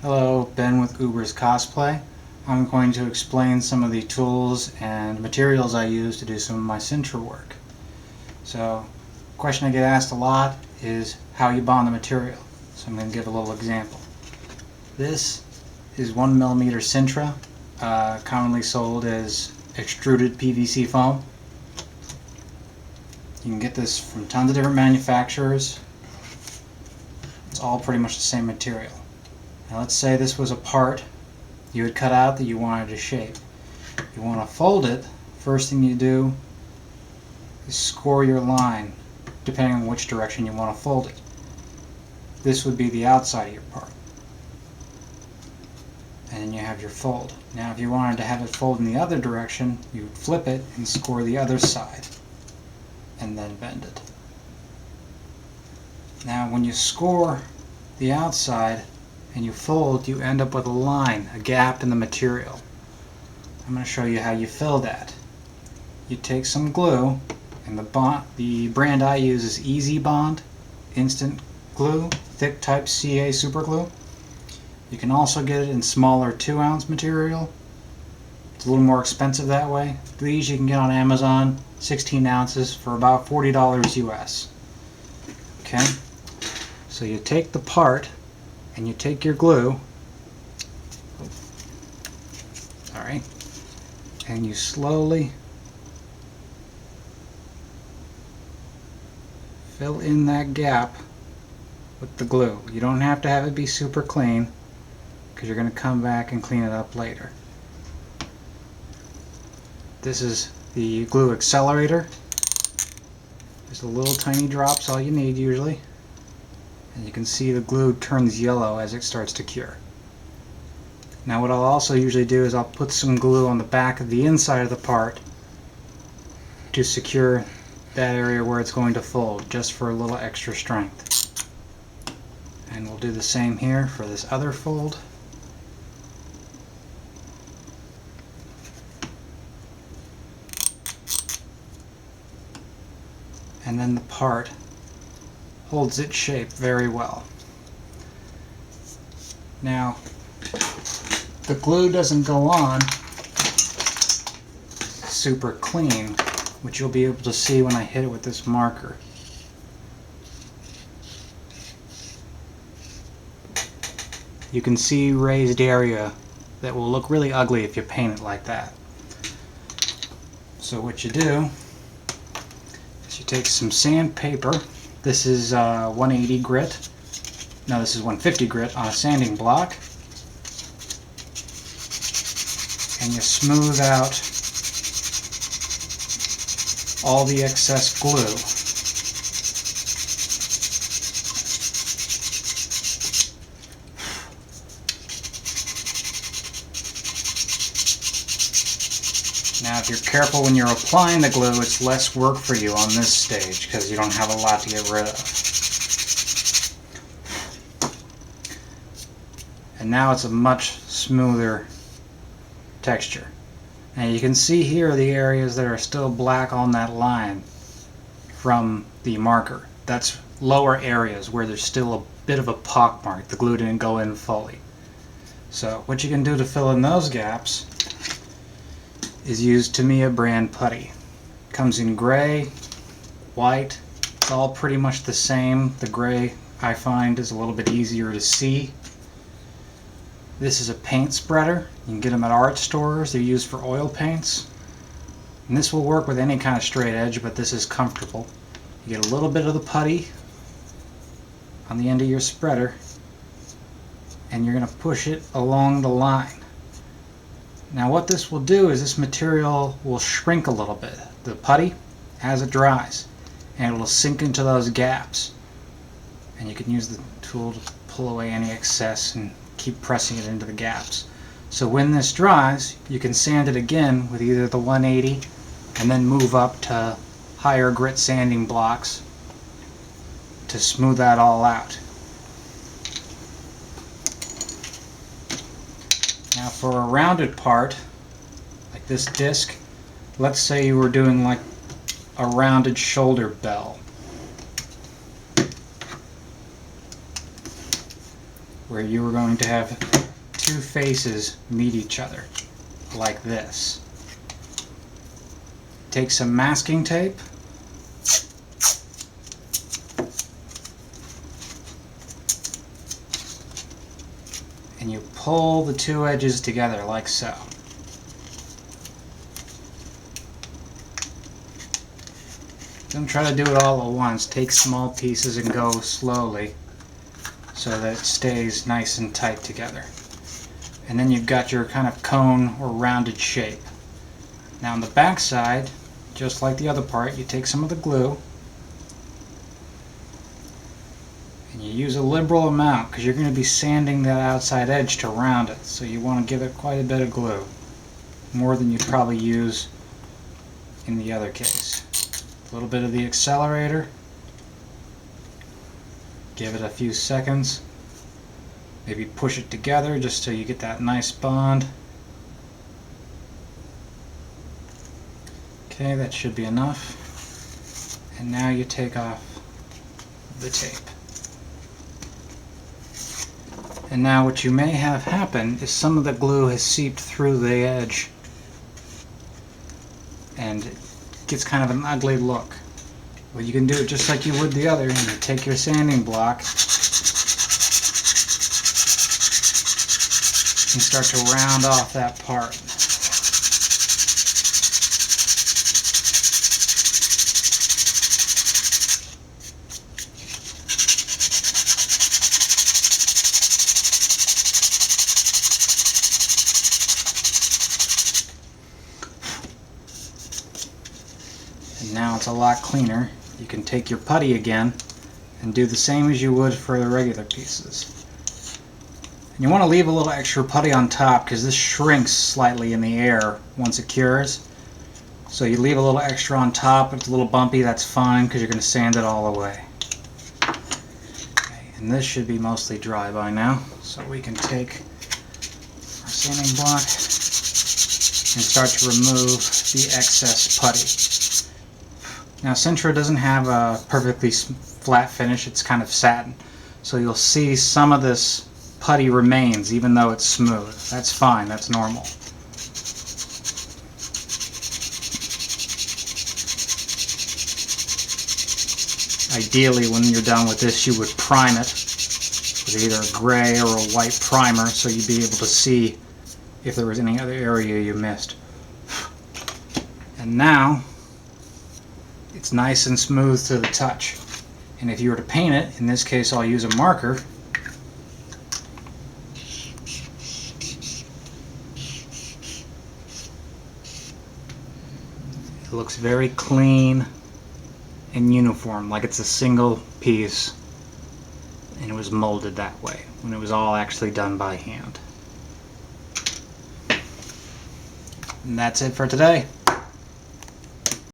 Hello, Ben with Uber's Cosplay. I'm going to explain some of the tools and materials I use to do some of my Sintra work. So, the question I get asked a lot is how you bond the material. So I'm going to give a little example. This is 1mm Sintra, commonly sold as extruded PVC foam. You can get this from tons of different manufacturers. It's all pretty much the same material. Now let's say this was a part you had cut out that you wanted to shape. You want to fold it. First thing you do is score your line depending on which direction you want to fold it. This would be the outside of your part. And then you have your fold. Now if you wanted to have it fold in the other direction, you would flip it and score the other side and then bend it. Now when you score the outside and you fold, you end up with a line, a gap in the material. I'm going to show you how you fill that. You take some glue, and the brand I use is Easy Bond Instant Glue, thick type CA super glue. You can also get it in smaller 2-ounce material. It's a little more expensive that way. These you can get on Amazon, 16 ounces for about $40 US. Okay? So you take the part and you take your glue, sorry, and you slowly fill in that gap with the glue. You don't have to have it be super clean because you're going to come back and clean it up later. This is the glue accelerator. Just a little tiny drops, all you need usually. And you can see the glue turns yellow as it starts to cure. Now what I'll also usually do is I'll put some glue on the back of the inside of the part to secure that area where it's going to fold, just for a little extra strength. And we'll do the same here for this other fold. And then the part holds its shape very well. Now, the glue doesn't go on super clean, which you'll be able to see when I hit it with this marker. You can see raised area that will look really ugly if you paint it like that. So what you do is you take some sandpaper. This is 180 grit. No, this is 150 grit on a sanding block. And you smooth out all the excess glue. Now if you're careful when you're applying the glue, it's less work for you on this stage because you don't have a lot to get rid of. And now it's a much smoother texture. Now you can see here the areas that are still black on that line from the marker. That's lower areas where there's still a bit of a pock mark. The glue didn't go in fully. So what you can do to fill in those gaps is use Tamiya brand putty. Comes in gray, white, it's all pretty much the same. The gray I find is a little bit easier to see. This is a paint spreader. You can get them at art stores. They're used for oil paints. And this will work with any kind of straight edge, but this is comfortable. You get a little bit of the putty on the end of your spreader, and you're going to push it along the line. Now what this will do is this material will shrink a little bit, the putty, as it dries, and it will sink into those gaps. And you can use the tool to pull away any excess and keep pressing it into the gaps. So when this dries, you can sand it again with either the 180 and then move up to higher grit sanding blocks to smooth that all out. Now for a rounded part, like this disc, let's say you were doing like a rounded shoulder bell. where you are going to have two faces meet each other, like this. Take some masking tape, and you pull the two edges together like so. Don't try to do it all at once. Take small pieces and go slowly so that it stays nice and tight together. And then you've got your kind of cone or rounded shape. Now on the back side, just like the other part, you take some of the glue and you use a liberal amount because you're going to be sanding that outside edge to round it, so you want to give it quite a bit of glue, more than you'd probably use in the other case. A little bit of the accelerator, give it a few seconds, maybe push it together just so you get that nice bond. Okay, that should be enough. And now you take off the tape. And now what you may have happen is some of the glue has seeped through the edge and it gets kind of an ugly look. Well, you can do it just like you would the other. You take your sanding block and start to round off that part. And now it's a lot cleaner. You can take your putty again and do the same as you would for the regular pieces. And you want to leave a little extra putty on top because this shrinks slightly in the air once it cures. So you leave a little extra on top. If it's a little bumpy, that's fine because you're going to sand it all away. Okay, and this should be mostly dry by now. So we can take our sanding block and start to remove the excess putty. Now Sintra doesn't have a perfectly flat finish, it's kind of satin. So you'll see some of this putty remains even though it's smooth. That's fine, that's normal. Ideally when you're done with this you would prime it with either a gray or a white primer so you'd be able to see if there was any other area you missed. And now it's nice and smooth to the touch. And if you were to paint it, in this case I'll use a marker, it looks very clean and uniform, like it's a single piece and it was molded that way when it was all actually done by hand. And that's it for today.